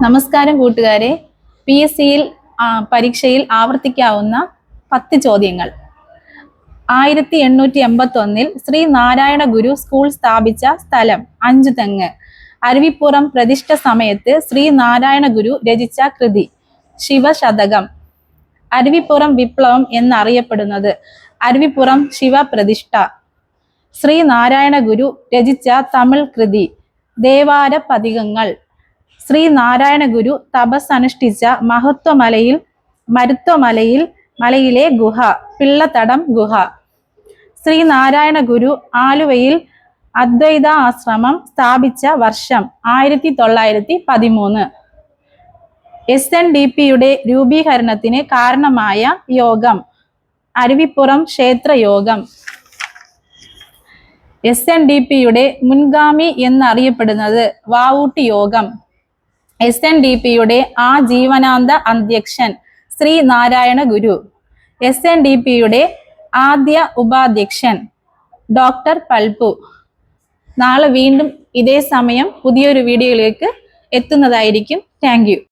നമസ്കാരം കൂട്ടുകാരെ. PSCയിൽ പരീക്ഷയിൽ ആവർത്തിക്കാവുന്ന 10 ചോദ്യങ്ങൾ. 1881 ശ്രീ നാരായണ ഗുരു സ്കൂൾ സ്ഥാപിച്ച സ്ഥലം അഞ്ചുതെങ്ങ്. അരുവിപ്പുറം പ്രതിഷ്ഠ സമയത്ത് ശ്രീ നാരായണ ഗുരു രചിച്ച കൃതി ശിവശതകം. അരുവിപ്പുറം വിപ്ലവം എന്നറിയപ്പെടുന്നത് അരുവിപ്പുറം ശിവപ്രതിഷ്ഠ. ശ്രീ നാരായണ ഗുരു രചിച്ച തമിഴ് കൃതി ദേവാര പതികങ്ങൾ. ശ്രീ നാരായണ ഗുരു തപസ് അനുഷ്ഠിച്ച മരുത്വമലയിലെ ഗുഹ പിള്ളത്തടം ഗുഹ. ശ്രീ നാരായണ ഗുരു ആലുവയിൽ അദ്വൈത ആശ്രമം സ്ഥാപിച്ച വർഷം 1913. SNDPയുടെ രൂപീകരണത്തിന് കാരണമായ യോഗം അരുവിപ്പുറം ക്ഷേത്രയോഗം. SNDPയുടെ മുൻഗാമി എന്നറിയപ്പെടുന്നത് വാവൂട്ടി യോഗം. SNDPയുടെ ആജീവനാന്ത അധ്യക്ഷൻ ശ്രീ നാരായണ ഗുരു. SNDPയുടെ ആദ്യ ഉപാധ്യക്ഷൻ ഡോക്ടർ പൽപു. നാളെ വീണ്ടും ഇതേ സമയം പുതിയൊരു വീഡിയോയിലേക്ക് എത്തുന്നതായിരിക്കും. Thank you.